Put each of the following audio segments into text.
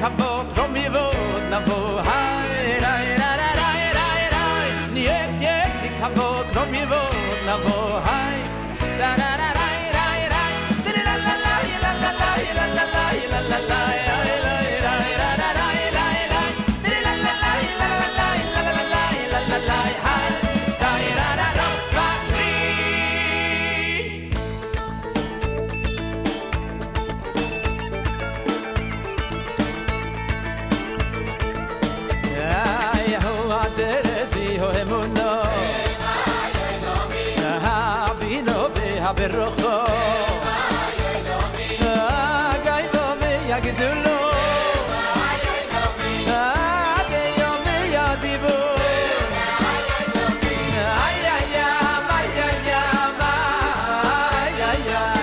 kavod rom yevod navo hay ray ray ray ray ray niet kavod rom yevod navo hay la la la ray ray ray la la la la la la la la la la la berrojo agay bo me yagdulo ade yo me yadibo ay ay ay ay ay ay ay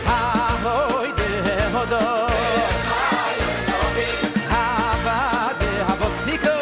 ha hoy de hodo ha ba de havosiko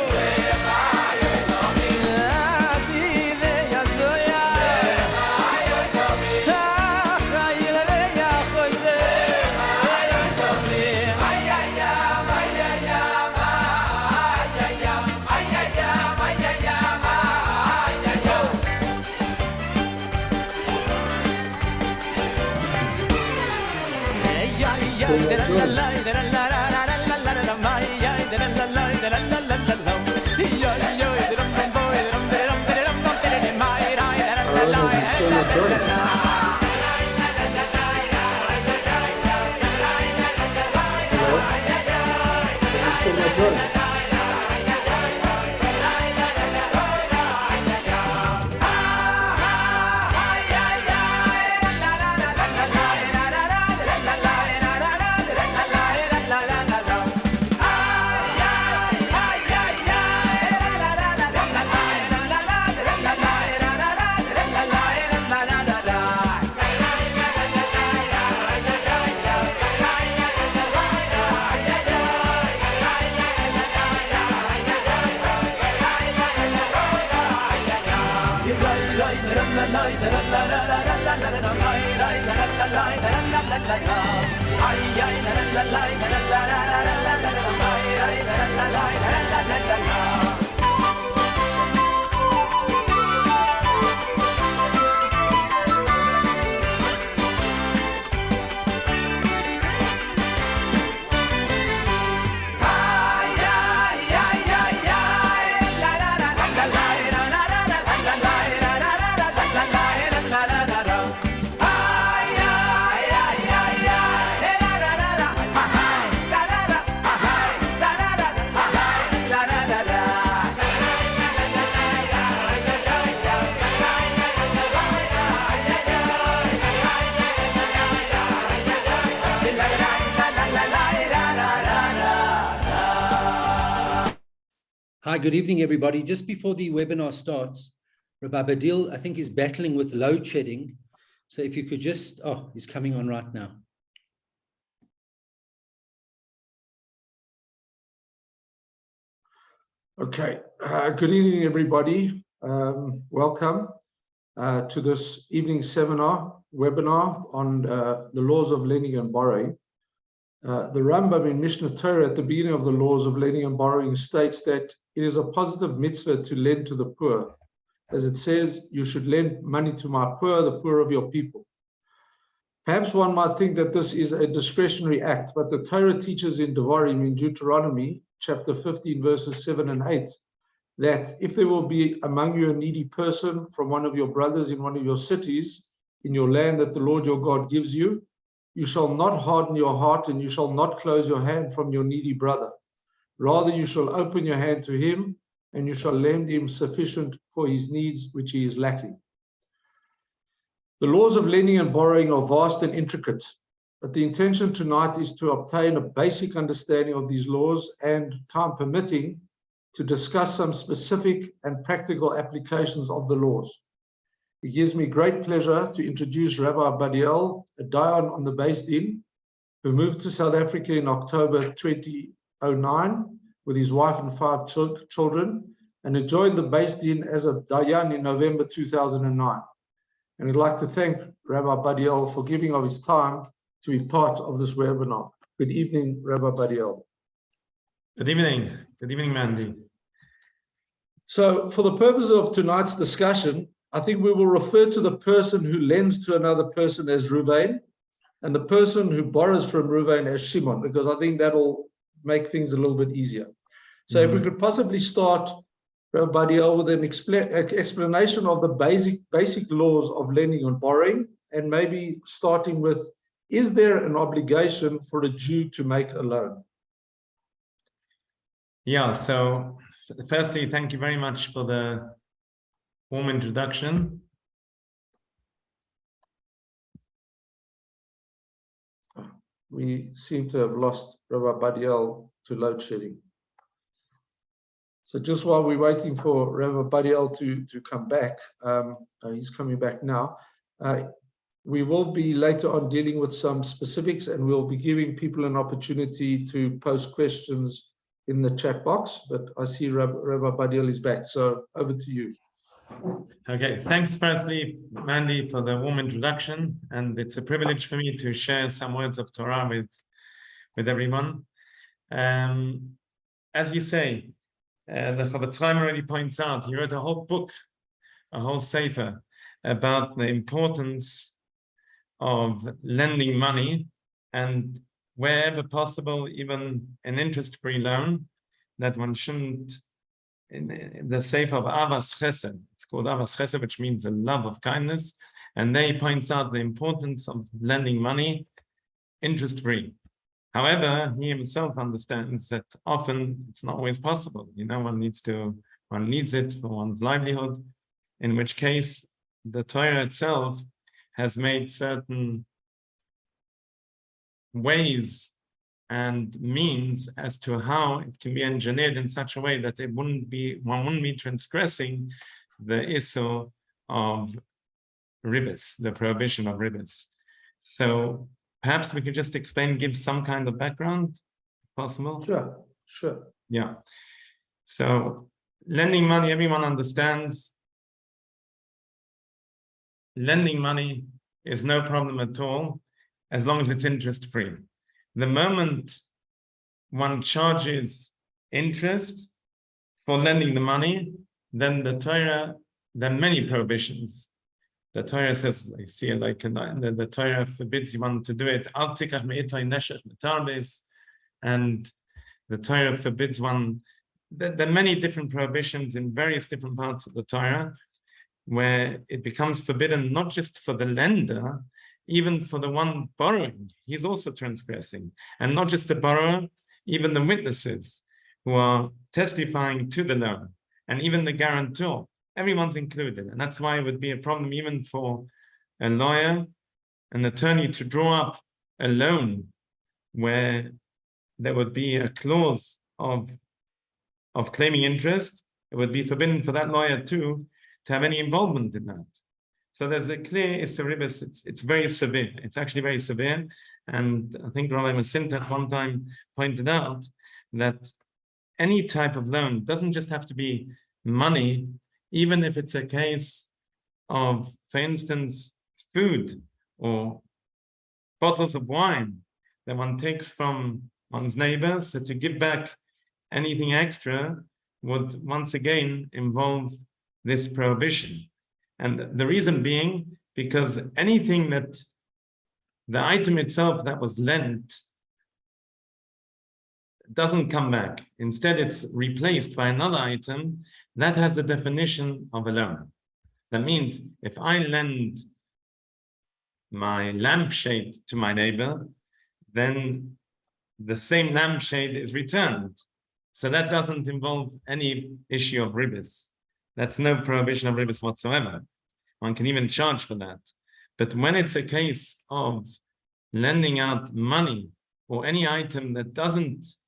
Hi, good evening, everybody. Just before the webinar starts, Rabbi Baddiel, I think, is battling with load shedding. So if you could just, he's coming on right now. Okay, good evening, everybody. Welcome to this evening webinar on the laws of lending and borrowing. The Rambam in Mishnah Torah at the beginning of the laws of lending and borrowing states that it is a positive mitzvah to lend to the poor. As it says, you should lend money to my poor, the poor of your people. Perhaps one might think that this is a discretionary act, but the Torah teaches in Devarim, in Deuteronomy, chapter 15, verses 7 and 8, that if there will be among you a needy person from one of your brothers in one of your cities, in your land that the Lord your God gives you, you shall not harden your heart and you shall not close your hand from your needy brother. Rather, you shall open your hand to him and you shall lend him sufficient for his needs which he is lacking. The laws of lending and borrowing are vast and intricate, but the intention tonight is to obtain a basic understanding of these laws and, time permitting, to discuss some specific and practical applications of the laws. It gives me great pleasure to introduce Rabbi Baddiel, a Dayan on the Beis Din, who moved to South Africa in October 2009 with his wife and 5 children, and who joined the Beis Din as a Dayan in November 2009. And I'd like to thank Rabbi Baddiel for giving of his time to be part of this webinar. Good evening, Rabbi Baddiel. Good evening, Mandy. So for the purpose of tonight's discussion, I think we will refer to the person who lends to another person as Ruvain and the person who borrows from Ruvain as Shimon, because I think that'll make things a little bit easier. So if we could possibly start, Rabbi Baddiel, with an explanation of the basic laws of lending and borrowing, and maybe starting with, is there an obligation for a Jew to make a loan? Yeah, so firstly, thank you very much for the warm introduction. We seem to have lost Rabbi Baddiel to load shedding. So just while we're waiting for Rabbi Baddiel to come back, he's coming back now. We will be later on dealing with some specifics, and we'll be giving people an opportunity to post questions in the chat box. But I see Rabbi Baddiel is back, so over to you. Okay, thanks firstly, Mandy, for the warm introduction, and it's a privilege for me to share some words of Torah with everyone. As you say, the Chavetz Chaim already points out, he wrote a whole book, a whole sefer, about the importance of lending money, and wherever possible, even an interest-free loan, that one shouldn't, in the sefer of Avas Chesed, it's called Avas Chesed, which means the love of kindness, and there he points out the importance of lending money interest-free. However, he himself understands that often it's not always possible. You know, one needs it for one's livelihood, in which case the Torah itself has made certain ways and means as to how it can be engineered in such a way that one wouldn't be transgressing the issur of ribos, the prohibition of ribos. So perhaps we could just explain, give some kind of background, if possible? Sure. Yeah. So lending money, everyone understands. Lending money is no problem at all, as long as it's interest-free. The moment one charges interest for lending the money, then the Torah, there are many prohibitions. The Torah says, I see it like the Torah forbids one to do it. And the Torah forbids one. There are many different prohibitions in various different parts of the Torah, where it becomes forbidden not just for the lender, even for the one borrowing. He's also transgressing. And not just the borrower, even the witnesses who are testifying to the loan, and even the guarantor. Everyone's included. And that's why it would be a problem even for a lawyer, an attorney, to draw up a loan where there would be a clause of claiming interest. It would be forbidden for that lawyer too to have any involvement in that. So there's a clear issur ribos. It's very severe. It's actually very severe. And I think Rabbi Masinta at one time pointed out that any type of loan doesn't just have to be money, even if it's a case of, for instance, food or bottles of wine that one takes from one's neighbor. So to give back anything extra would once again involve this prohibition. And the reason being, because anything that the item itself that was lent doesn't come back. Instead, it's replaced by another item that has the definition of a loan. That means if I lend my lampshade to my neighbor, then the same lampshade is returned. So that doesn't involve any issue of ribos. That's no prohibition of ribos whatsoever. One can even charge for that. But when it's a case of lending out money or any item that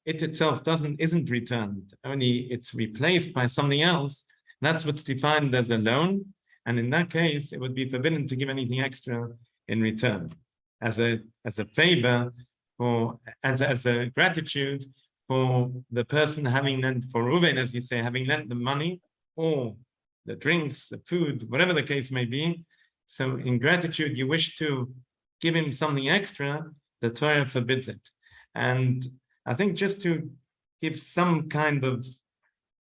isn't returned, only it's replaced by something else, that's what's defined as a loan. And in that case, it would be forbidden to give anything extra in return as a favor, as a gratitude for the person having lent, for Reuven, as you say, having lent the money or the drinks, the food, whatever the case may be. So in gratitude, you wish to give him something extra, the Torah forbids it. And I think just to give some kind of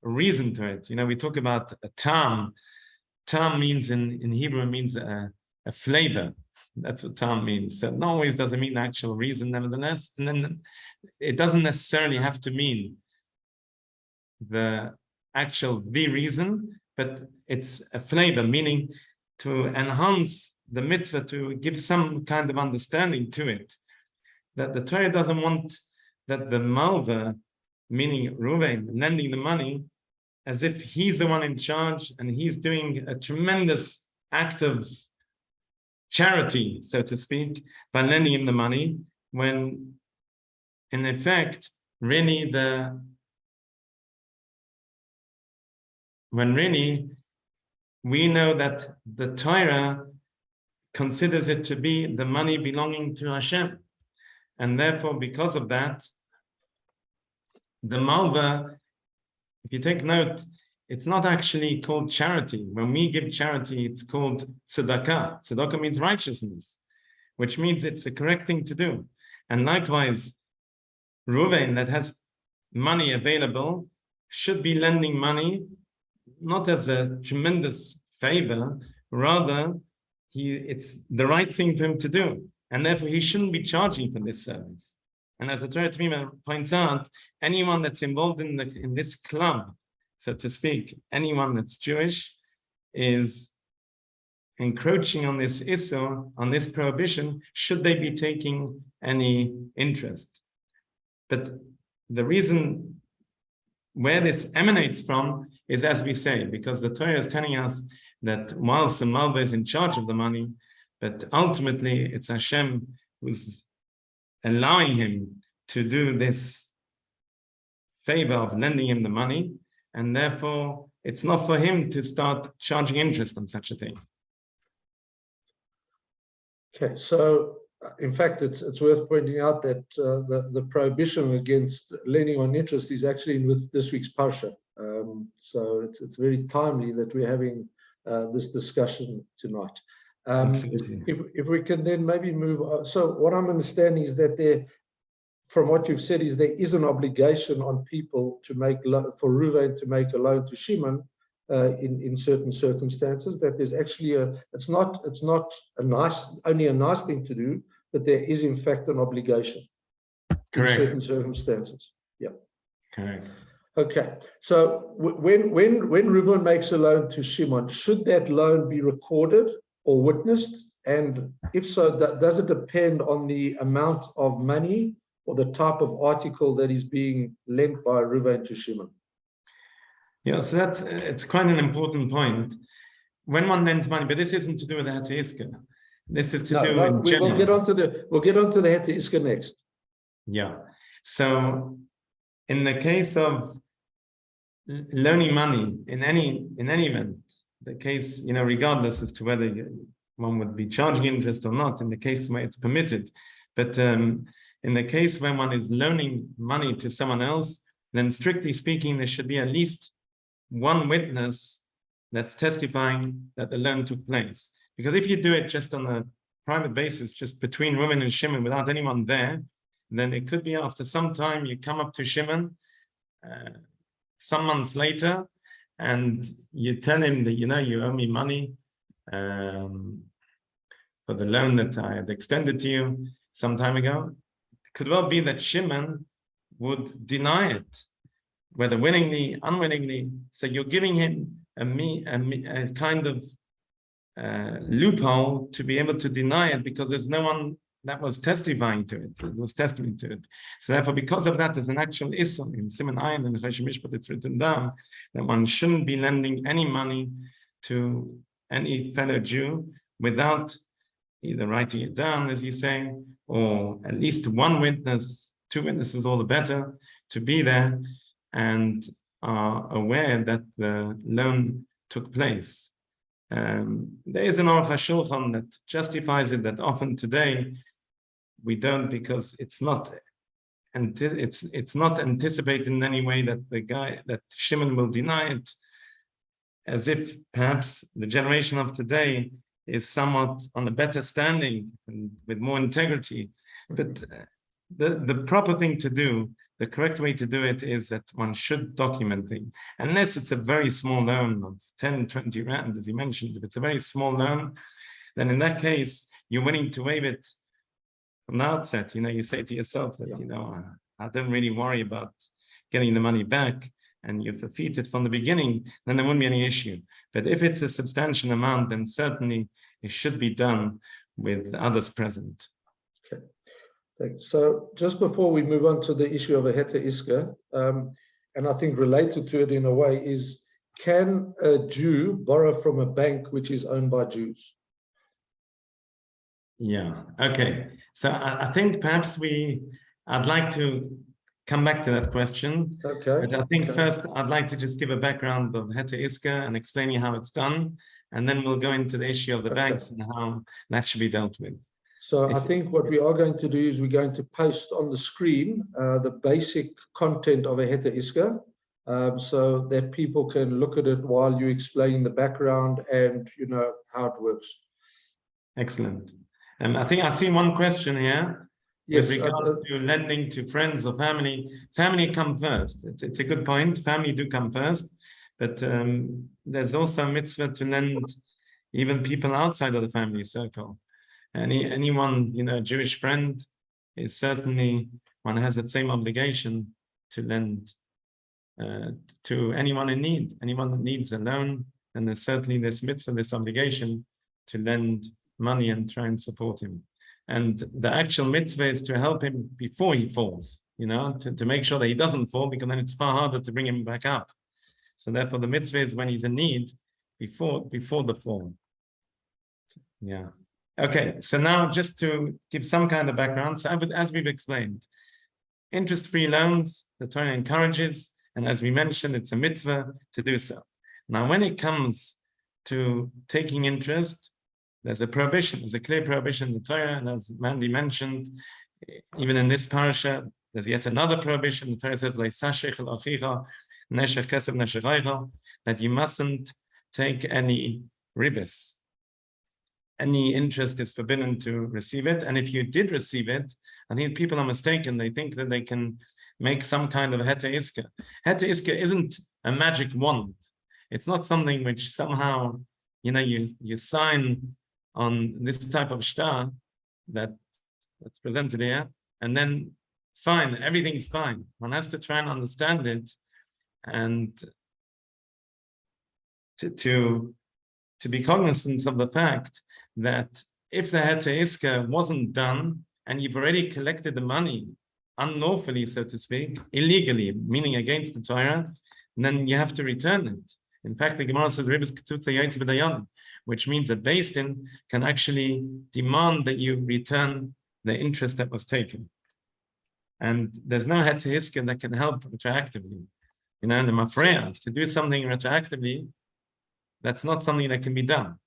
reason to it, we talk about a tam. Tam means in Hebrew means a flavor. That's what tam means. So it not always doesn't mean the actual reason, nevertheless. And then it doesn't necessarily have to mean the reason, but it's a flavor, meaning to enhance the mitzvah, to give some kind of understanding to it. That the Torah doesn't want that the malva, meaning Reuven, lending the money, as if he's the one in charge and he's doing a tremendous act of charity, so to speak, by lending him the money, when in effect, really we know that the Torah considers it to be the money belonging to Hashem. And therefore, because of that, the malva, if you take note, it's not actually called charity. When we give charity, it's called tzedakah. Tzedakah means righteousness, which means it's the correct thing to do. And likewise, Reuven, that has money available, should be lending money, not as a tremendous favor, rather, it's the right thing for him to do. And therefore, he shouldn't be charging for this service. And as the Torah Tamima points out, anyone that's involved in this club, so to speak, anyone that's Jewish, is encroaching on this issur, on this prohibition, should they be taking any interest. But the reason where this emanates from is, as we say, because the Torah is telling us that whilst the malva is in charge of the money, but ultimately it's Hashem who's allowing him to do this favor of lending him the money, and therefore it's not for him to start charging interest on such a thing. Okay, so in fact, it's worth pointing out that the prohibition against lending on interest is actually in with this week's parsha. So it's very timely that we're having this discussion tonight. If we can then maybe move on. So what I'm understanding is that from what you've said, is there is an obligation on people to make for Reuven to make a loan to Shimon in certain circumstances. That there's actually it's not only a nice thing to do, but there is in fact an obligation. Correct. In certain circumstances. Yeah. Correct. Okay. So when Reuven makes a loan to Shimon, should that loan be recorded or witnessed? And if so, does it depend on the amount of money or the type of article that is being lent by Reuven to Shimon? Yeah, so it's quite an important point. When one lends money, but this isn't to do with the Heta Iska. This is to do with general. We'll get onto the Heta Iska next. Yeah. So in the case of loaning money in any event, the case, regardless as to whether one would be charging interest or not, in the case where it's permitted, but in the case when one is loaning money to someone else, then strictly speaking, there should be at least one witness that's testifying that the loan took place. Because if you do it just on a private basis, just between Reuven and Shimon without anyone there, then it could be after some time you come up to Shimon some months later and you tell him that, you owe me money for the loan that I had extended to you some time ago. It could well be that Shimon would deny it, whether willingly, unwillingly. So you're giving him a kind of loophole to be able to deny it, because there's no one that was testifying to it. It was testimony to it. So therefore, because of that, there's an actual issur in Siman Ayin and Choshen Mishpat. It's written down that one shouldn't be lending any money to any fellow Jew without either writing it down, as you say, or at least one witness, two witnesses, all the better, to be there and are aware that the loan took place. There is an Aruch HaShulchan that justifies it, that often today we don't, because it's not anticipated in any way that Shimon will deny it, as if perhaps the generation of today is somewhat on a better standing and with more integrity But the proper thing to do, the correct way to do it is that one should document things. Unless it's a very small loan of 10, 20 rand, as you mentioned, if it's a very small loan, then in that case, you're willing to waive it from the outset. You say to yourself that, I don't really worry about getting the money back, and you forfeit it from the beginning, then there wouldn't be any issue. But if it's a substantial amount, then certainly it should be done with others present. Okay. Thanks. So just before we move on to the issue of a heter iska, and I think related to it in a way is, can a Jew borrow from a bank which is owned by Jews? Yeah, okay. So I think perhaps I'd like to come back to that question. Okay. But I think first I'd like to just give a background of heter iska and explaining how it's done, and then we'll go into the issue of the banks and how that should be dealt with. So I think what we are going to do is we're going to post on the screen the basic content of a heter iska, so that people can look at it while you explain the background and how it works. Excellent. I think I see one question here. Yes, with regard to lending to friends or family. Family come first. It's a good point. Family do come first, but there's also a mitzvah to lend even people outside of the family circle. Anyone, a Jewish friend, is certainly, one has that same obligation to lend to anyone in need. Anyone that needs a loan, and there's certainly this mitzvah, this obligation to lend money and try and support him. And the actual mitzvah is to help him before he falls, to make sure that he doesn't fall, because then it's far harder to bring him back up. So therefore the mitzvah is when he's in need, before the fall. Yeah. Okay, so now just to give some kind of background, so as we've explained, interest-free loans, the Torah encourages, and as we mentioned, it's a mitzvah to do so. Now, when it comes to taking interest, there's a prohibition, there's a clear prohibition in the Torah, and as Mandy mentioned, even in this parasha, there's yet another prohibition. The Torah says, that you mustn't take any ribis. Any interest is forbidden to receive it. And if you did receive it, I think people are mistaken. They think that they can make some kind of heter iska. Heter iska isn't a magic wand. It's not something which somehow, you sign on this type of shtar that's presented here, and then fine, everything's fine. One has to try and understand it, and to be cognizant of the fact that if the heter iska wasn't done and you've already collected the money unlawfully, so to speak, illegally, meaning against the Torah, then you have to return it. In fact, the Gemara says, which means that Beis Din can actually demand that you return the interest that was taken. And there's no heter iska that can help retroactively. In the mafreya, to do something retroactively, that's not something that can be done.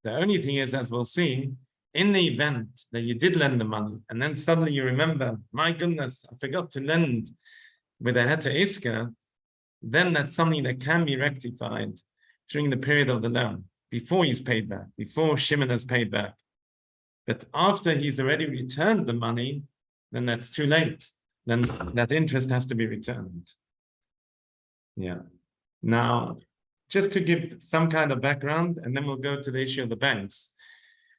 The only thing is, as we'll see, in the event that you did lend the money, and then suddenly you remember, my goodness, I forgot to lend with a heter iska, then that's something that can be rectified during the period of the loan, before he's paid back, before Shimon has paid back. But after he's already returned the money, then that's too late. Then that interest has to be returned. Yeah. Now, just to give some kind of background, and then we'll go to the issue of the banks.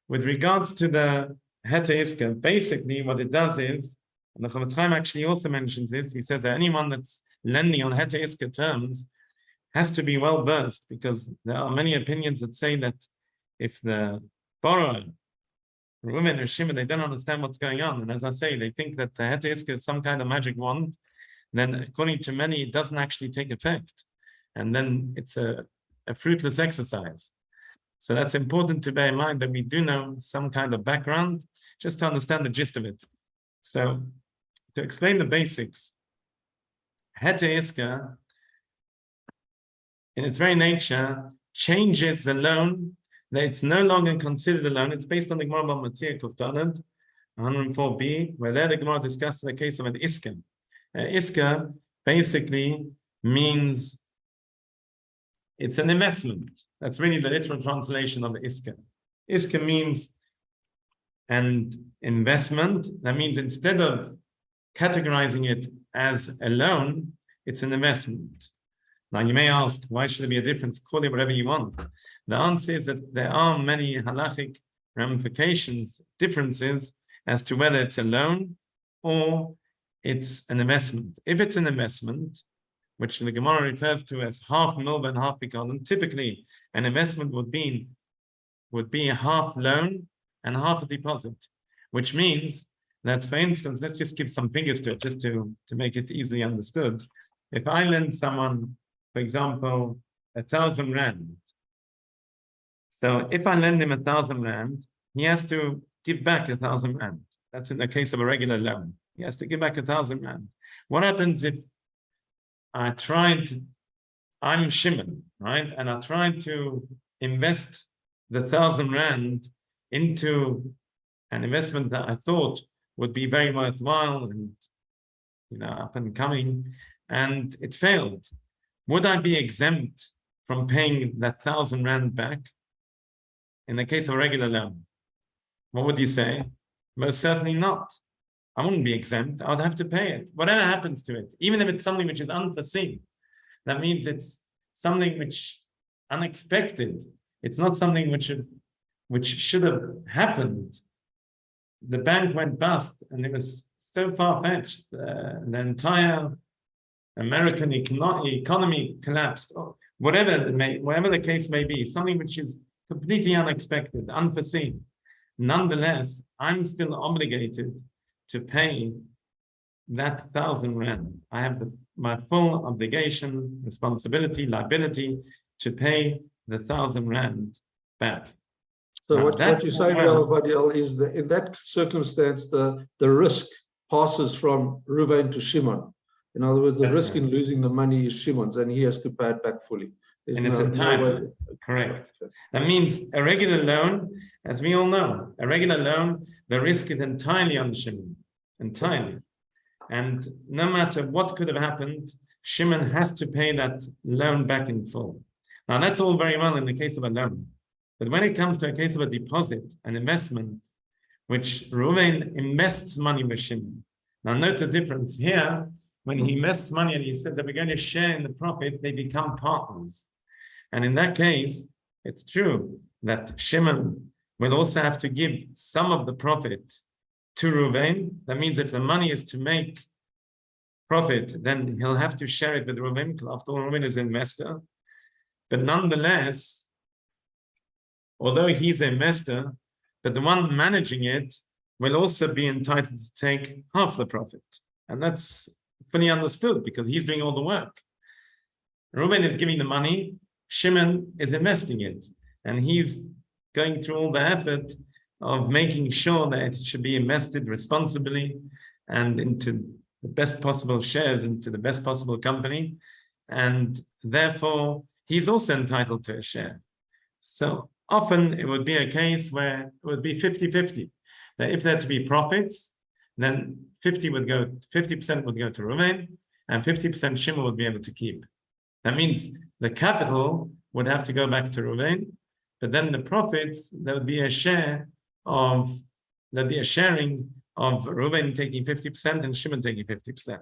With regards to the heter iska, basically what it does is, and the Chavetz Chaim actually also mentions this, he says that anyone that's lending on heter iska terms has to be well versed, because there are many opinions that say that if the borrower, Reuven or Shimon, they don't understand what's going on, and as I say, they think that the heter iska is some kind of magic wand, then according to many, it doesn't actually take effect. And then it's a fruitless exercise. So that's important to bear in mind, that we do know some kind of background, just to understand the gist of it. So to explain the basics, heter iska, in its very nature, changes the loan, that it's no longer considered a loan. It's based on the Gemara about Matzir Kuftanad, 104b, where there the Gemara discusses the case of an iska. Iska basically means it's an investment. That's really the literal translation of the iska. Iska means and investment, that means instead of categorizing it as a loan, it's an investment. Now you may ask, why should there be a difference? Call it whatever you want. The answer is that there are many halachic ramifications, differences as to whether it's a loan or it's an investment. If it's an investment, which the Gemara refers to as half milva and half picadon, typically an investment would be a half loan and half a deposit, which means that, for instance, let's just give some figures to it, just to make it easily understood. If I lend someone, for example, 1,000 rand, so if I lend him 1,000 rand, he has to give back 1,000 rand. That's in the case of a regular loan. He has to give back 1,000 rand. What happens if I'm Shimon, right? And I tried to invest the 1,000 rand into an investment that I thought would be very worthwhile and, up and coming, and it failed. Would I be exempt from paying that 1,000 rand back in the case of a regular loan? What would you say? Most certainly not. I wouldn't be exempt. I would have to pay it. Whatever happens to it, even if it's something which is unforeseen, that means it's something which unexpected. It's not something which should have happened. The bank went bust, and it was so far-fetched. The entire American economy collapsed. Or whatever the case may be, something which is completely unexpected, unforeseen. Nonetheless, I'm still obligated to pay that 1,000 rand. I have my full obligation, responsibility, liability to pay the 1,000 rand back. So now, what you say, Rabbi Baddiel, is that in that circumstance, the risk passes from Reuven to Shimon. In other words, the risk in losing the money is Shimon's, and he has to pay it back fully. And it's entitled. Correct. That means a regular loan, as we all know, a regular loan, the risk is entirely on Shimon, entirely. And no matter what could have happened, Shimon has to pay that loan back in full. Now, that's all very well in the case of a loan. But when it comes to a case of a deposit, an investment, which Reuven invests money with Shimon. Now, note the difference here. When he invests money and he says that we're going to share in the profit, they become partners. And in that case, it's true that Shimon will also have to give some of the profit to Reuven. That means if the money is to make profit, then he'll have to share it with Reuven. After all, Reuven is an investor. But nonetheless, although he's an investor, but the one managing it will also be entitled to take half the profit. And that's fully understood because he's doing all the work. Reuven is giving the money, Shimon is investing it, and he's going through all the effort of making sure that it should be invested responsibly and into the best possible shares, into the best possible company, and therefore he's also entitled to a share. So often it would be a case where it would be 50-50. That if there to be profits, then 50% would go to Reuven, and 50% Shimon would be able to keep. That means the capital would have to go back to Reuven, but then the profits, there would be a sharing of Reuven taking 50% and Shimon taking 50%.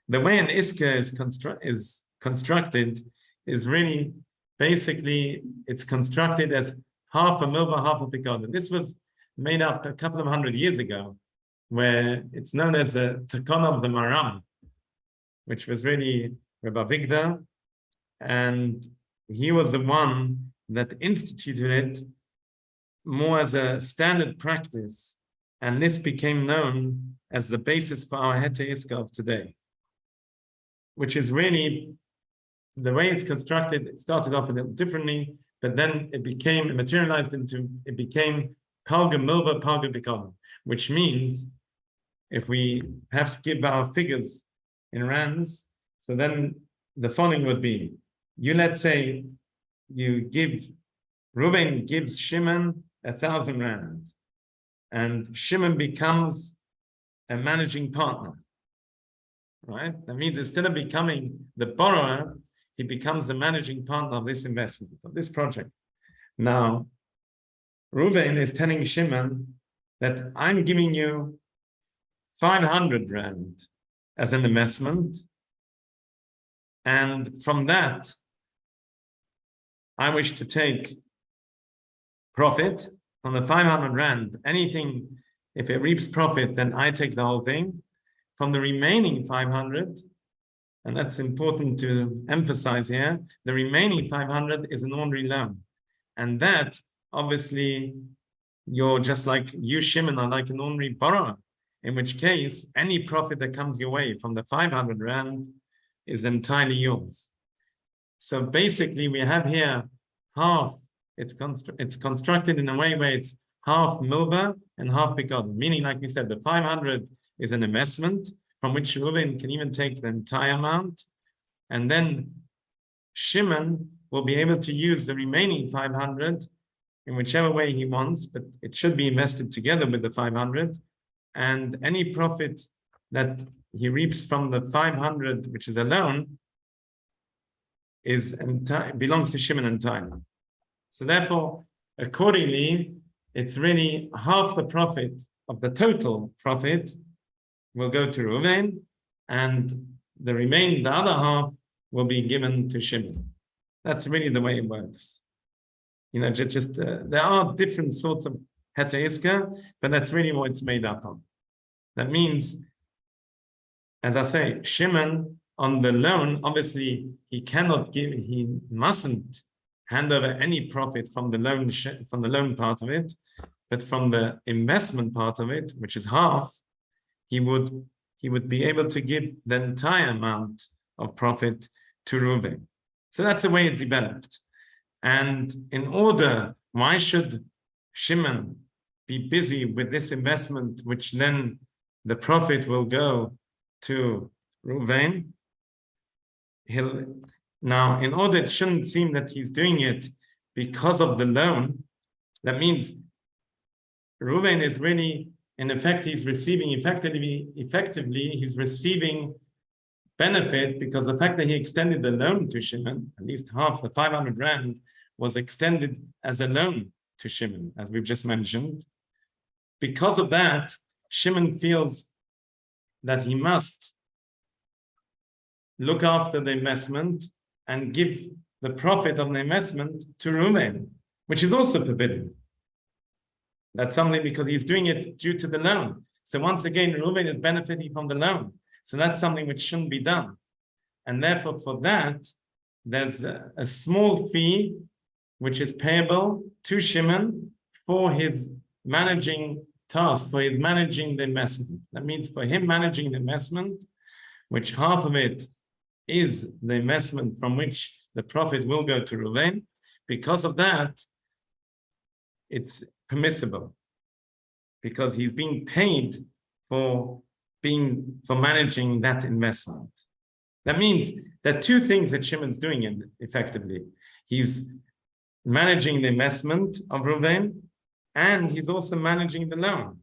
The way an iska is constructed is really, basically, it's constructed as half a milva, half a picadon. This was made up a couple of 100 years ago, where it's known as a takon of the Maram, which was really Rabbi Vigda, and he was the one that instituted it more as a standard practice, and this became known as the basis for our Hete Iska of today, which is really the way it's constructed. It started off a little differently, but then it became palga milva, palga picadon, which means if we perhaps give our figures in rands, so then the following would be, let's say Reuven gives Shimon 1,000 rand, and Shimon becomes a managing partner, right? That means instead of becoming the borrower, he becomes the managing partner of this investment, of this project. Now, Reuven is telling Shimon, that I'm giving you 500 rand as an investment, and from that, I wish to take profit from the 500 rand. Anything, if it reaps profit, then I take the whole thing. From the remaining 500, and that's important to emphasize here, the remaining 500 is an ordinary loan. And that, obviously, you're just like you, Shimon, are like an ordinary borrower, in which case, any profit that comes your way from the 500 rand is entirely yours. So basically, we have here half, it's constructed in a way where it's half milva and half begotten, meaning, like we said, the 500 is an investment from which Reuven can even take the entire amount, and then Shimon will be able to use the remaining 500 in whichever way he wants, but it should be invested together with the 500, and any profit that he reaps from the 500, which is a loan, belongs to Shimon entirely. So therefore, accordingly, it's really half the profit of the total profit will go to Reuven, and the other half will be given to Shimon. That's really the way it works. You know, there are different sorts of heter, but that's really what it's made up of. That means, as I say, Shimon on the loan, obviously he mustn't hand over any profit from the loan part of it, but from the investment part of it, which is half, he would be able to give the entire amount of profit to Reuven. So that's the way it developed. And why should Shimon be busy with this investment, which then the profit will go to Reuven? Now, it shouldn't seem that he's doing it because of the loan. That means Reuven is really, in effect, he's receiving effectively, he's receiving benefit because the fact that he extended the loan to Shimon, at least half the 500 rand was extended as a loan to Shimon, as we've just mentioned. Because of that, Shimon feels that he must look after the investment and give the profit of the investment to Reuven, which is also forbidden. That's something because he's doing it due to the loan. So once again, Reuven is benefiting from the loan. So that's something which shouldn't be done. And therefore, for that, there's a small fee which is payable to Shimon for his managing task, for his managing the investment. That means for him managing the investment, which half of it is the investment from which the profit will go to Reuven. Because of that, it's permissible, because he's being paid for managing that investment. That means there are two things that Shimon's doing effectively. He's managing the investment of Reuven, and he's also managing the loan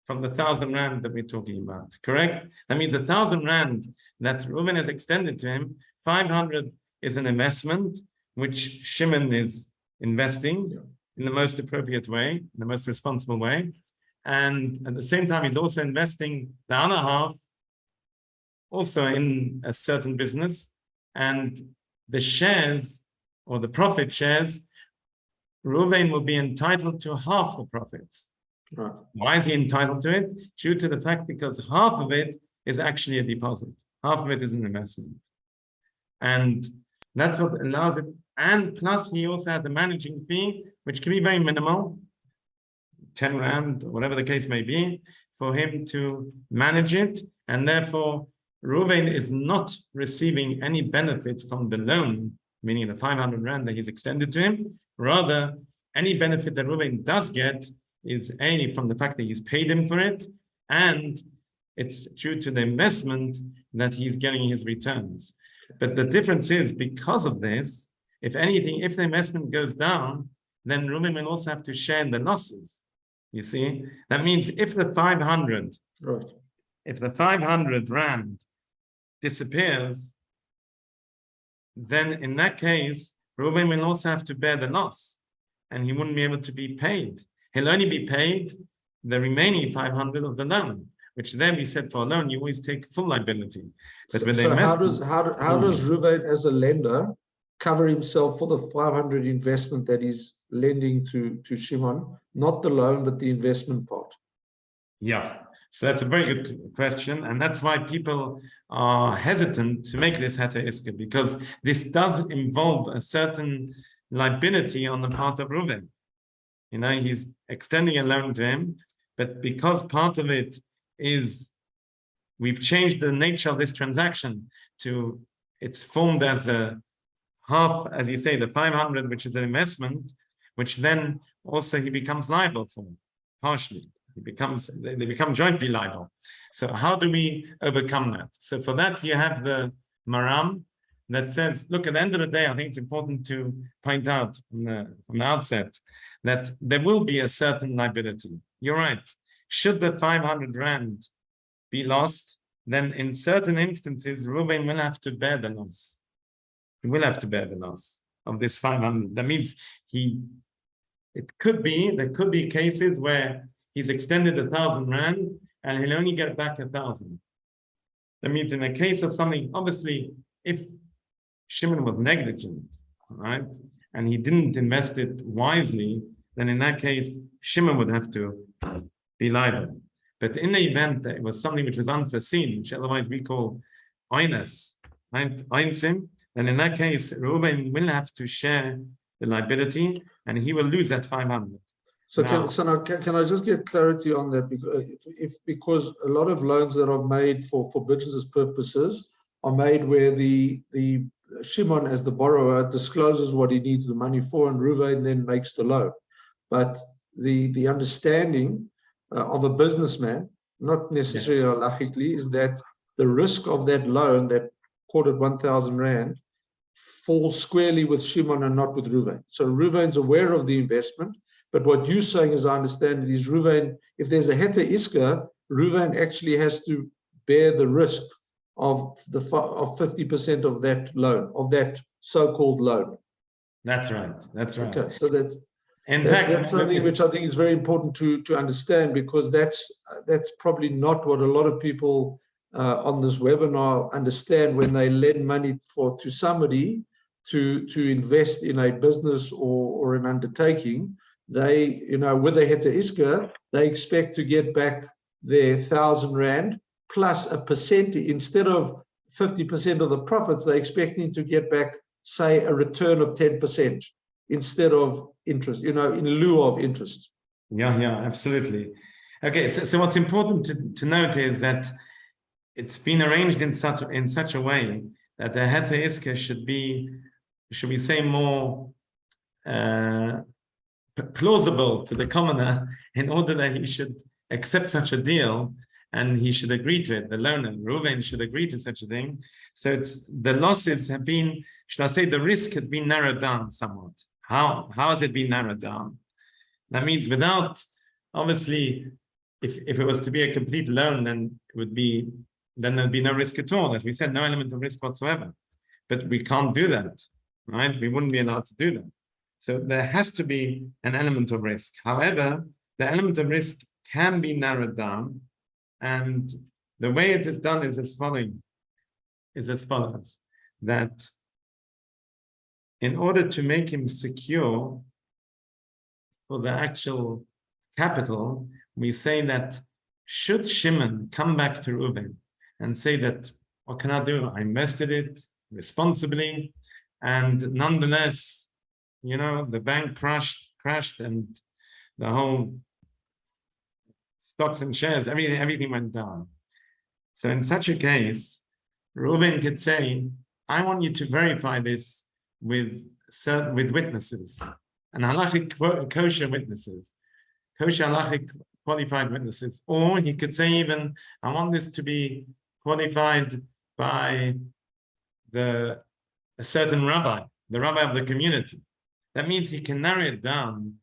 from the 1,000 rand that we're talking about, correct? That means 1,000 rand that Reuven has extended to him, 500 is an investment which Shimon is investing in the most appropriate way, in the most responsible way. And at the same time, he's also investing the other half also in a certain business. And the shares, or the profit shares, Reuven will be entitled to half the profits. Right. Why is he entitled to it? Due to the fact because half of it is actually a deposit. Half of it is an investment. And that's what allows it. And plus, he also has the managing fee, which can be very minimal, 10 rand, or whatever the case may be, for him to manage it. And therefore, Reuven is not receiving any benefit from the loan, meaning the 500 rand that he's extended to him. Rather, any benefit that Reuven does get is A, from the fact that he's paid him for it, and it's due to the investment that he's getting his returns. But the difference is, because of this, if anything, if the investment goes down, then Reuven will also have to share in the losses. You see? That means if the 500, right, if the 500 rand disappears, then in that case, Reuven will also have to bear the loss, and he wouldn't be able to be paid. He'll only be paid the remaining 500 of the loan, which then we said for a loan, you always take full liability. But with the So how investment, does Reuven as a lender cover himself for the 500 investment that he's lending to Shimon, not the loan, but the investment part? Yeah, so that's a very good question. And that's why people are hesitant to make this Heter Iska, because this does involve a certain liability on the part of Reuven. You know, he's extending a loan to him, but because part of it is, we've changed the nature of this transaction to, it's formed as a half, as you say, the 500, which is an investment, which then also he becomes liable for, partially. They become jointly liable. So how do we overcome that? So for that, you have the Maram that says, look, at the end of the day, I think it's important to point out from the outset that there will be a certain liability. You're right. Should the 500 Rand be lost, then in certain instances, Reuven will have to bear the loss. He will have to bear the loss of this 500. That means there could be cases where he's extended 1,000 Rand and he'll only get back 1,000. That means in the case of something, obviously, if Shimon was negligent, right, and he didn't invest it wisely, then in that case, Shimon would have to be liable. But in the event that it was something which was unforeseen, which otherwise we call oines, right, oinsim, then in that case, Reuven will have to share the liability and he will lose that 500. So can I just get clarity on that? Because a lot of loans that are made for business purposes are made where the Shimon as the borrower discloses what he needs the money for, and Reuven then makes the loan. But the understanding of a businessman, not necessarily halachically, is that the risk of that loan, that quoted 1,000 Rand, falls squarely with Shimon and not with Reuven. So Reuven's aware of the investment. But what you're saying, as I understand it, is Reuven, if there's a Heter Iska, Reuven actually has to bear the risk of 50% of that loan, of that so-called loan. That's right. That's right. Okay, so that's something which I think is very important to understand, because that's probably not what a lot of people on this webinar understand when they lend money to somebody to invest in a business or an undertaking. They, with a Heter Iska, they expect to get back their 1,000 Rand plus a percentage. Instead of 50% of the profits, they're expecting to get back, say, a return of 10% instead of interest, in lieu of interest. Yeah, absolutely. Okay, so what's important to note is that it's been arranged in such a way that the Heter Iska should be, should we say, more plausible to the commoner, in order that he should accept such a deal and he should agree to it. The loaner, Reuven, should agree to such a thing. So the losses have been, should I say, the risk has been narrowed down somewhat. How has it been narrowed down? That means without, obviously, if it was to be a complete loan, then there'd be no risk at all. As we said, no element of risk whatsoever. But we can't do that, right? We wouldn't be allowed to do that. So there has to be an element of risk. However, the element of risk can be narrowed down, and the way it is done is as follows, that in order to make him secure for the actual capital, we say that should Shimon come back to Reuven and say that, what can I do? I invested it responsibly, and nonetheless, the bank crashed and the whole stocks and shares, everything went down. So in such a case, Reuven could say, I want you to verify this with witnesses, and halachic kosher witnesses, kosher halachic qualified witnesses. Or he could say even, I want this to be qualified by a certain rabbi, the rabbi of the community. That means he can narrow it down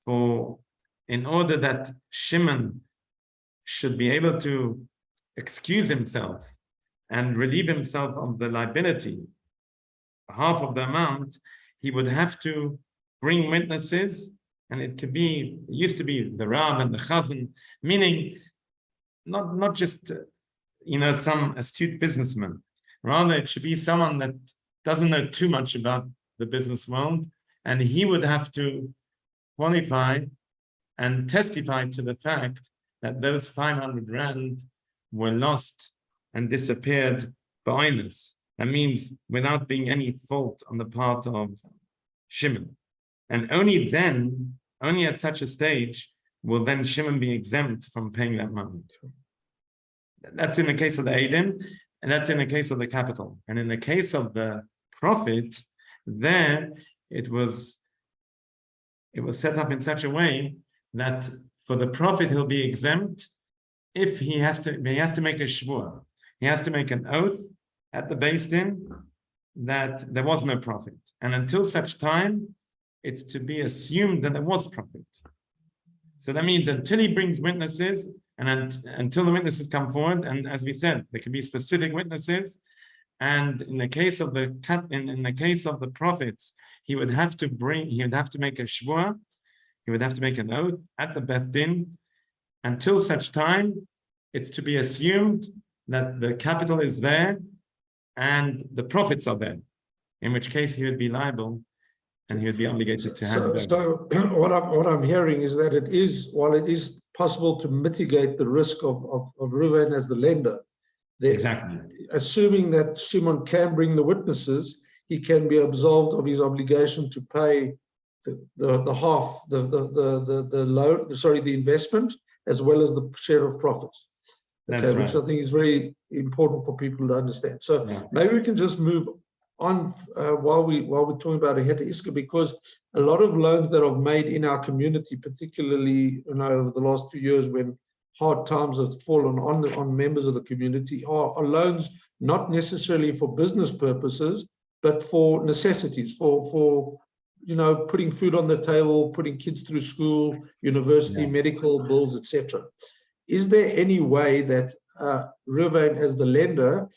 in order that Shimon should be able to excuse himself and relieve himself of the liability, half of the amount. He would have to bring witnesses and it used to be the Rav and the Chazan, meaning not just some astute businessman. Rather, it should be someone that doesn't know too much about the business world, and he would have to qualify and testify to the fact that those 500 rand were lost and disappeared ba'inus. That means without being any fault on the part of Shimon. And only then, only at such a stage, will then Shimon be exempt from paying that money. That's in the case of the Eidim, and that's in the case of the capital. And in the case of the profit, there it was set up in such a way that for the profit he'll be exempt if he has to make a shvur. He has to make an oath at the Beis Din that there was no profit. And until such time, it's to be assumed that there was profit. So that means until he brings witnesses, and until the witnesses come forward, and as we said, there can be specific witnesses. And in the case of the profits, he would have to make a shvur, he would have to make an oath at the Beth Din. Until such time, it's to be assumed that the capital is there and the profits are there, in which case he would be liable and he would be obligated to hand it over. So what I'm hearing is that while it is possible to mitigate the risk of Reuven as the lender, exactly. Assuming that Shimon can bring the witnesses, he can be absolved of his obligation to pay the half, the loan, the investment, as well as the share of profits. Okay, right. Which I think is very important for people to understand. So maybe we can just move on while we're talking about a Heta Iska, because a lot of loans that are made in our community, particularly over the last 2 years when hard times have fallen on members of the community, are loans not necessarily for business purposes, but for necessities, for putting food on the table, putting kids through school, university, medical bills, etc. Is there any way that Reuven, as the lender,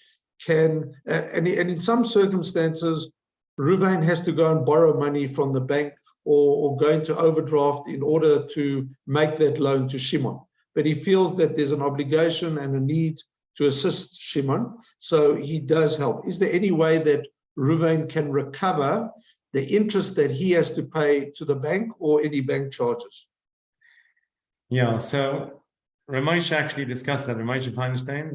can, and in some circumstances, Reuven has to go and borrow money from the bank or go into overdraft in order to make that loan to Shimon. But he feels that there's an obligation and a need to assist Shimon, so he does help. Is there any way that Reuven can recover the interest that he has to pay to the bank or any bank charges? Yeah, so Ramosha actually discussed that. Ramosha Feinstein,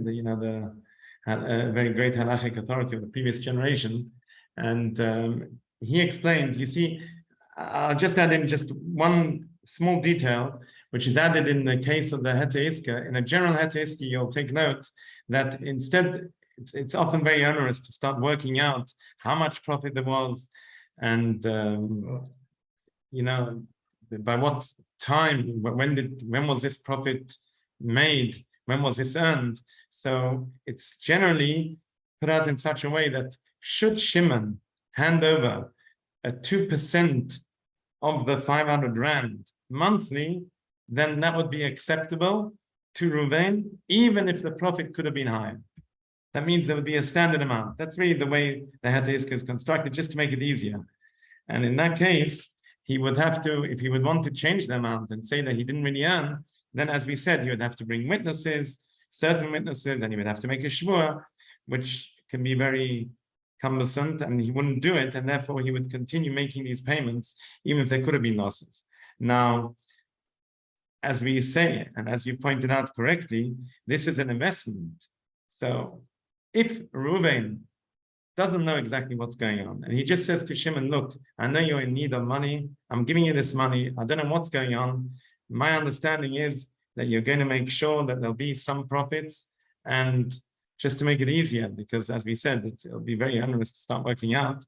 a very great halachic authority of the previous generation, and he explained, you see, I'll just add in just one small detail, which is added in the case of the Heta Iska. In a general Heta Iska, you'll take note that instead, it's often very onerous to start working out how much profit there was, and by what time, when was this profit made, when was this earned. So it's generally put out in such a way that should Shimon hand over a 2% of the 500 rand monthly, then that would be acceptable to Reuven, even if the profit could have been higher. That means there would be a standard amount. That's really the way the Heta Iska is constructed, just to make it easier. And in that case, he would have to, if he would want to change the amount and say that he didn't really earn, then as we said, he would have to bring witnesses, certain witnesses, and he would have to make a shvur, which can be very cumbersome, and he wouldn't do it, and therefore he would continue making these payments, even if there could have been losses. Now, as we say, and as you pointed out correctly, this is an investment. So if Reuven doesn't know exactly what's going on, and he just says to Shimon, look, I know you're in need of money, I'm giving you this money, I don't know what's going on, my understanding is that you're going to make sure that there'll be some profits, and just to make it easier, because as we said, it'll be very onerous to start working out,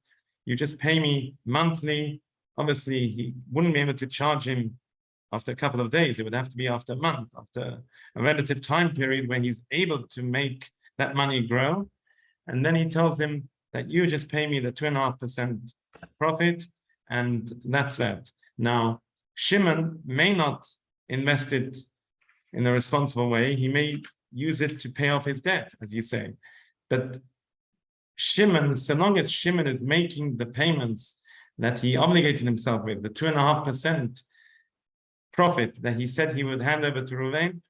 you just pay me monthly. Obviously, he wouldn't be able to charge him after a couple of days. It would have to be after a month, after a relative time period where he's able to make that money grow. And then he tells him that you just pay me the 2.5% profit, and that's it. Now, Shimon may not invest it in a responsible way. He may use it to pay off his debt, as you say. But Shimon, so long as Shimon is making the payments that he obligated himself with, the 2.5%, profit that he said he would hand over to Reuven,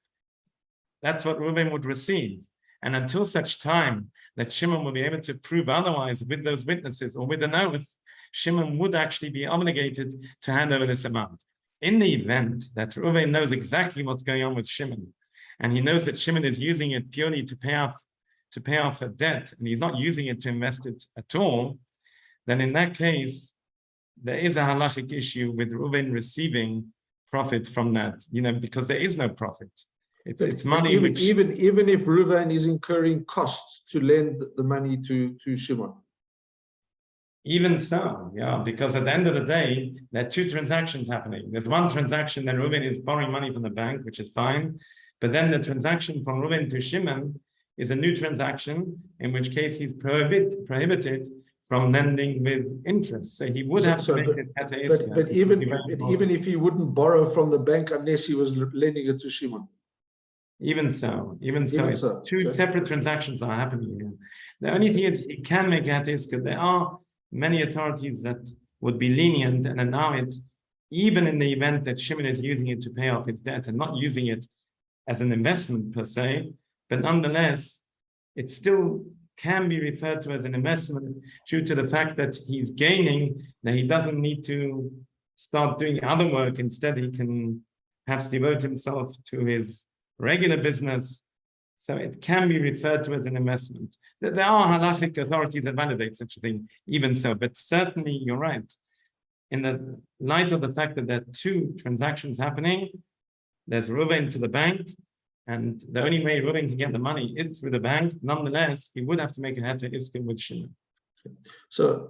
that's what Reuven would receive. And until such time that Shimon will be able to prove otherwise with those witnesses or with an oath, Shimon would actually be obligated to hand over this amount. In the event that Reuven knows exactly what's going on with Shimon, and he knows that Shimon is using it purely to pay off a debt, and he's not using it to invest it at all, then in that case, there is a halachic issue with Reuven receiving profit from that, because there is no profit. It's money even if Reuven is incurring costs to lend the money to Shimon. Even so, yeah, because at the end of the day, there are two transactions happening. There's one transaction that Reuven is borrowing money from the bank, which is fine. But then the transaction from Reuven to Shimon is a new transaction, in which case he's prohibited from lending with interest. So he would have to make it at a But even if he wouldn't borrow from the bank unless he was lending it to Shimon. Even so, it's two separate transactions are happening here. The only thing is he can make it is because there are many authorities that would be lenient and allow it, even in the event that Shimon is using it to pay off its debt and not using it as an investment per se, but nonetheless, it still can be referred to as an investment due to the fact that he's gaining, that he doesn't need to start doing other work. Instead, he can perhaps devote himself to his regular business. So it can be referred to as an investment. There are halachic authorities that validate such a thing, even so, but certainly you're right. In the light of the fact that there are two transactions happening, there's Reuven to the bank, and the only way Reuven can get the money is through the bank. Nonetheless, he would have to make a heter iska with Shimon. So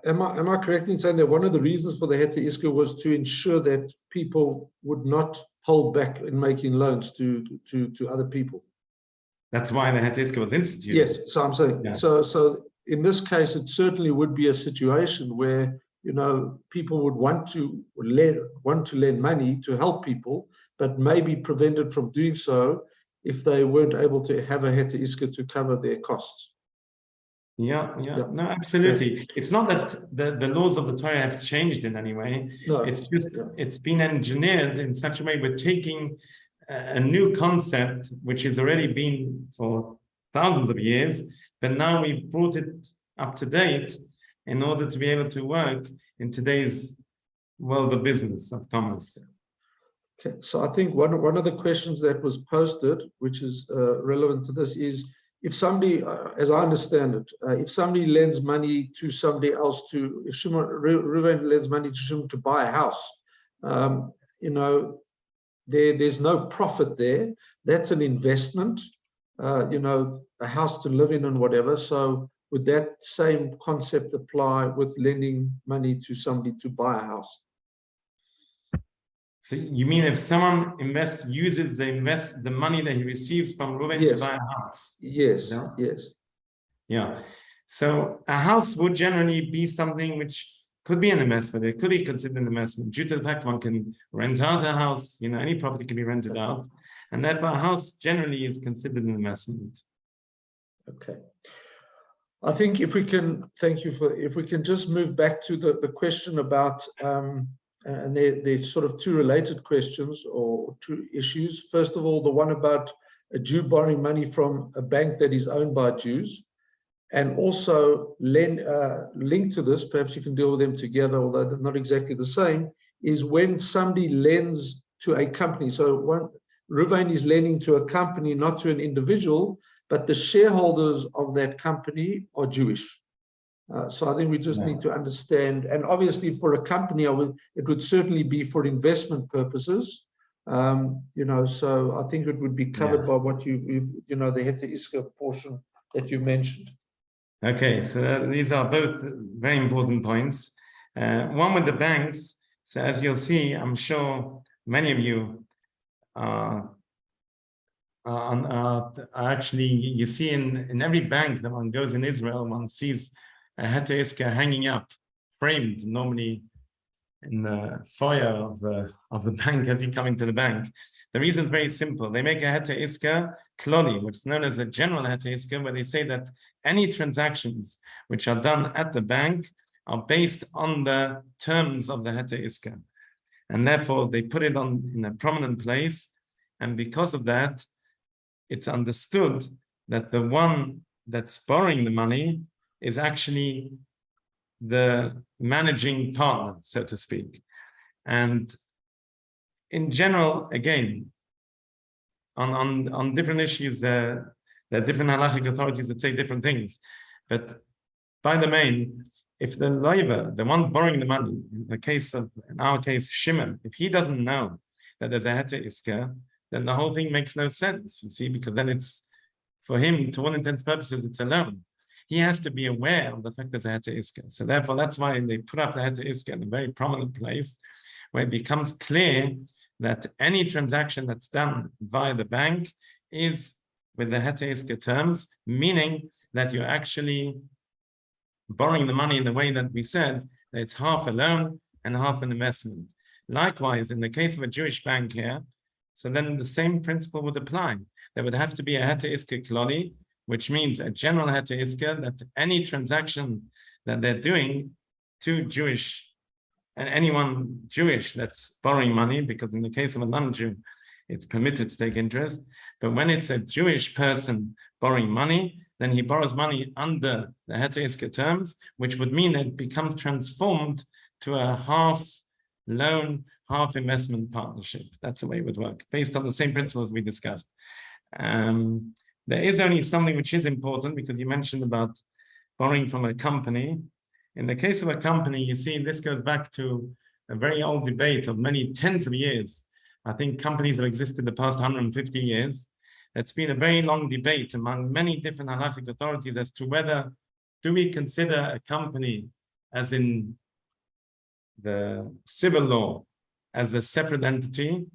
am I correct in saying that one of the reasons for the heter iska was to ensure that people would not hold back in making loans to other people? That's why the heter iska was instituted. Yes, so I'm saying, yeah. So in this case, it certainly would be a situation where people would want to lend money to help people, but may be prevented from doing so if they weren't able to have a heter iska to cover their costs. Yeah. No, absolutely. Yeah. It's not that the laws of the Torah have changed in any way. No. It's just it's been engineered in such a way we're taking a new concept which has already been for thousands of years, but now we've brought it up to date in order to be able to work in today's world of business, of commerce. Okay, so I think one of the questions that was posted, which is relevant to this, is if somebody, as I understand it, if somebody lends money to somebody else if Reuven lends money to Shimon to buy a house, there's no profit there. That's an investment, a house to live in and whatever. So would that same concept apply with lending money to somebody to buy a house? So you mean if someone uses the money that he receives from Reuven to buy a house? Yes, yes. Yeah. So a house would generally be something which could be an investment. It could be considered an investment due to the fact one can rent out a house. Any property can be rented out, and therefore a house generally is considered an investment. Okay. I think if we can just move back to the question about and there's sort of two related questions or two issues. First of all, the one about a Jew borrowing money from a bank that is owned by Jews, and also linked to this, perhaps you can deal with them together, although they're not exactly the same, is when somebody lends to a company. So Reuven is lending to a company, not to an individual, but the shareholders of that company are Jewish. So I think we just need to understand, and obviously for a company, it would certainly be for investment purposes. So I think it would be covered by what you've the heter iska portion that you mentioned. Okay, so these are both very important points. One with the banks. So as you'll see, I'm sure many of you are actually, you see in every bank that one goes in Israel, one sees a heter iska hanging up, framed, normally in the foyer of the bank as you come into the bank. The reason is very simple. They make a heter iska kloli, which is known as a general heter iska, where they say that any transactions which are done at the bank are based on the terms of the heter iska. and therefore they put it on in a prominent place, and because of that, it's understood that the one that's borrowing the money is actually the managing partner, so to speak. And in general, again, on different issues, there are different halachic authorities that say different things. But by the main, if the loiva, the one borrowing the money, in our case, Shimon, if he doesn't know that there's a heter iska, then the whole thing makes no sense, you see, because then it's, for him, to all intents and purposes, it's a loan. He has to be aware of the fact there's a heter iska. So therefore, that's why they put up the heter iska in a very prominent place, where it becomes clear that any transaction that's done via the bank is with the heter iska terms, meaning that you're actually borrowing the money in the way that we said, that it's half a loan and half an investment. Likewise, in the case of a Jewish bank here, so then the same principle would apply. There would have to be a heter iska klali, which means a general heter iska, that any transaction that they're doing to Jewish, and anyone Jewish that's borrowing money, because in the case of a non-Jew, it's permitted to take interest. But when it's a Jewish person borrowing money, then he borrows money under the heter iska terms, which would mean that it becomes transformed to a half loan, half investment partnership. That's the way it would work, based on the same principles we discussed. There is only something which is important, because you mentioned about borrowing from a company. In the case of a company, you see, this goes back to a very old debate of many tens of years. I think companies have existed the past 150 years. It's been a very long debate among many different halachic authorities as to whether, do we consider a company, as in the civil law, as a separate entity?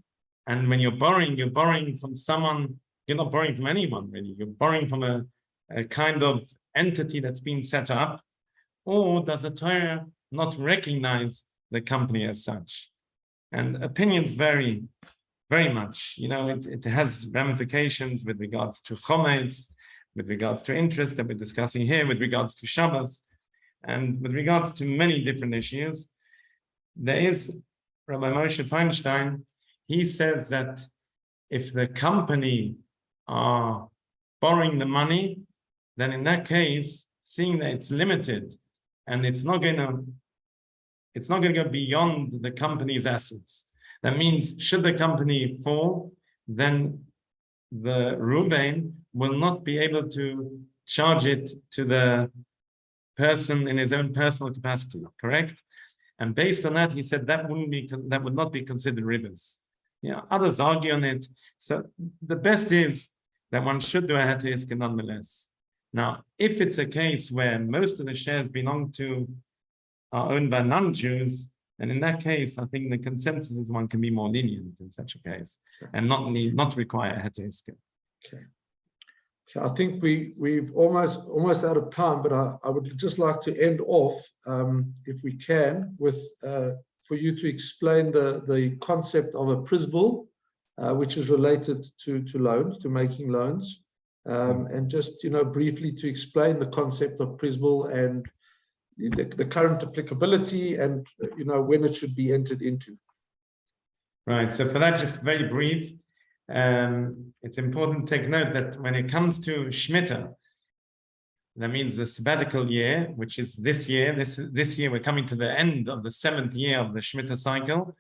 And when you're borrowing from someone, you're not borrowing from anyone, really. You're borrowing from a kind of entity that's been set up. Or does the Torah not recognize the company as such? And opinions vary very much. You know, it has ramifications with regards to chometz, with regards to interest that we're discussing here, with regards to Shabbos, and with regards to many different issues. There is Rabbi Moshe Feinstein. He says that if the company are borrowing the money, then in that case, seeing that it's limited and it's not going to go beyond the company's assets. That means, should the company fall, then the Ruvain will not be able to charge it to the person in his own personal capacity, correct? And based on that, he said that would not be considered ribas. Yeah, others argue on it. So the best is that one should do a heter iska nonetheless. Now, if it's a case where most of the shares are owned by non-Jews, then in that case, I think the consensus is one can be more lenient in such a case, sure, and not require a heter iska. Okay. So I think we've almost out of time, but I would just like to end off, if we can, with for you to explain the concept of a prisbul, which is related to loans, to making loans, and just briefly to explain the concept of prisbul and the current applicability and when it should be entered into. Right. So for that, just very brief. It's important to take note that when it comes to Shemitah, that means the sabbatical year, which is this year. This year, we're coming to the end of the 7th year of the Shemitah cycle.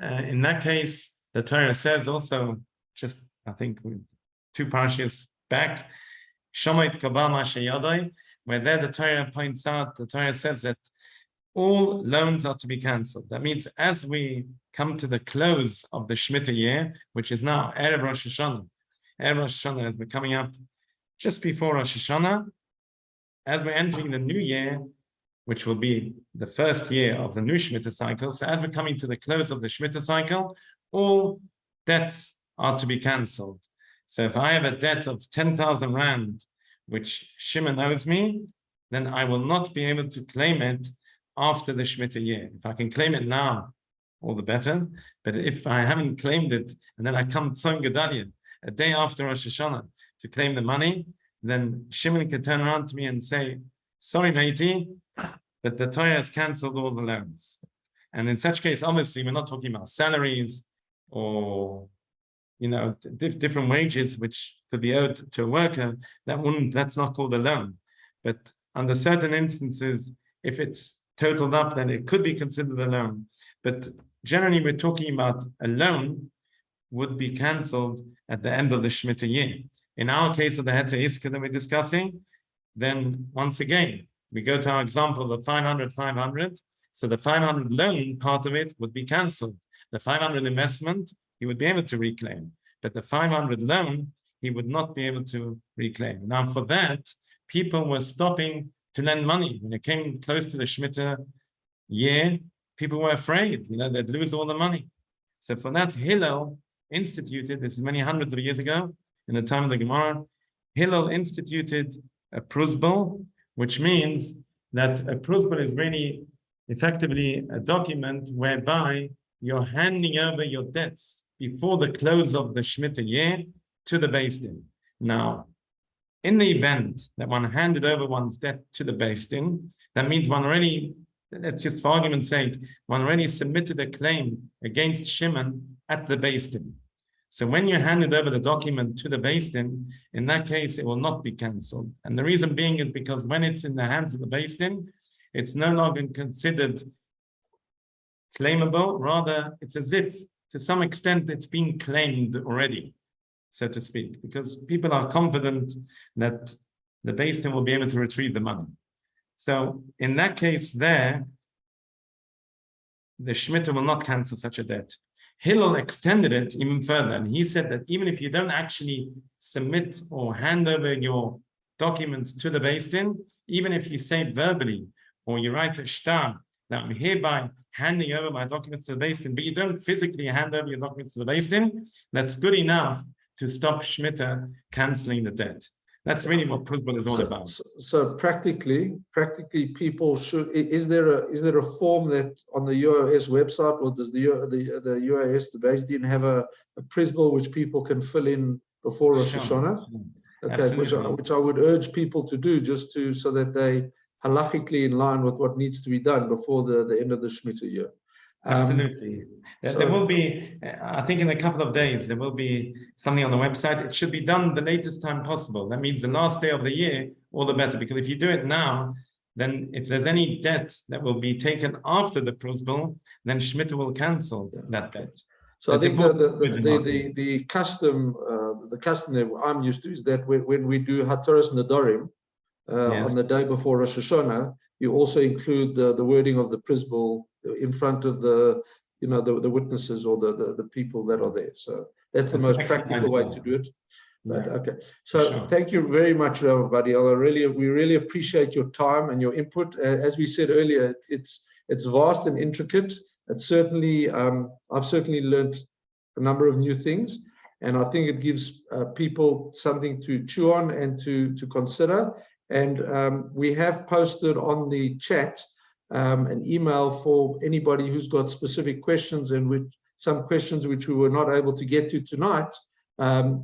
In that case, the Torah says also, just I think 2 parashas back, Shomait Kabal Mashayadai, where there the Torah points out, the Torah says that all loans are to be cancelled. That means as we come to the close of the Shemitah year, which is now Erev Rosh Hashanah. Erev Rosh Hashanah, as we're coming up just before Rosh Hashanah, as we're entering the new year, which will be the first year of the new Shemitah cycle. So as we're coming to the close of the Shemitah cycle, all debts are to be cancelled. So if I have a debt of 10,000 Rand, which Shimon owes me, then I will not be able to claim it after the Shemitah year. If I can claim it now, all the better. But if I haven't claimed it, and then I come Tzon Gedalia, a day after Rosh Hashanah, to claim the money, then Shimon can turn around to me and say, sorry, matey, but the Torah has cancelled all the loans. And in such case, obviously, we're not talking about salaries or different wages which could be owed to a worker. That's not called a loan. But under certain instances, if it's totaled up, then it could be considered a loan. But generally, we're talking about a loan would be cancelled at the end of the Shemitah year. In our case of the Heter Iska that we're discussing, then once again, we go to our example of 500. So the 500 loan part of it would be cancelled. The 500 investment, he would be able to reclaim. But the 500 loan, he would not be able to reclaim. Now for that, people were stopping to lend money. When it came close to the Shemitah year, people were afraid, they'd lose all the money. So for that, Hillel instituted, this is many hundreds of years ago, in the time of the Gemara, Hillel instituted a prusbul, which means that a prusbul is really effectively a document whereby you're handing over your debts before the close of the Shemitah year to the Beis Din. Now, in the event that one handed over one's debt to the Beis Din, that means one already, let's just for argument's sake, one already submitted a claim against Shimon at the Beis Din. So when you handed over the document to the Beis Din, in that case, it will not be cancelled. And the reason being is because when it's in the hands of the Beis Din, it's no longer considered claimable. Rather, it's as if, to some extent, it's been claimed already, so to speak, because people are confident that the Beis Din will be able to retrieve the money. So in that case there, the Shemitah will not cancel such a debt. Hillel extended it even further, and he said that even if you don't actually submit or hand over your documents to the Beis Din, even if you say verbally, or you write a shtar, that I'm hereby handing over my documents to the Beis Din, but you don't physically hand over your documents to the Beis Din, that's good enough to stop Shemitah cancelling the debt. That's really what prusbul is all about. So practically, people should. Is there a form that on the UAS website, or does the UAS, the Beis Din, have a prusbul which people can fill in before Rosh Hashanah? Okay, which I would urge people to do, so that they halachically in line with what needs to be done before the end of the Shemitah year. Absolutely. There will be, I think in a couple of days, there will be something on the website. It should be done the latest time possible. That means the last day of the year, all the better. Because if you do it now, then if there's any debt that will be taken after the prusbul, then Shemitah will cancel that debt. So I think the custom that I'm used to is that when we do Hataras Nadarim on the day before Rosh Hashanah, you also include the wording of the prusbul in front of the witnesses or the people that are there. So that's the most practical way to do it. But okay, so thank you very much, Rabbi Baddiel. We really appreciate your time and your input. As we said earlier, it's vast and intricate. It's certainly I've certainly learned a number of new things, and I think it gives people something to chew on and to consider. And we have posted on the chat an email for anybody who's got specific questions, and some questions which we were not able to get to tonight,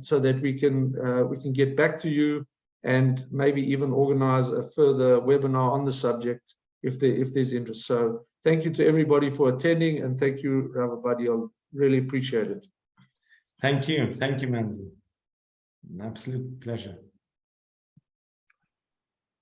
so that we can get back to you and maybe even organize a further webinar on the subject if there's interest. So thank you to everybody for attending, and thank you, Rabbi Baddiel. Really appreciate it. Thank you, Mandy. An absolute pleasure.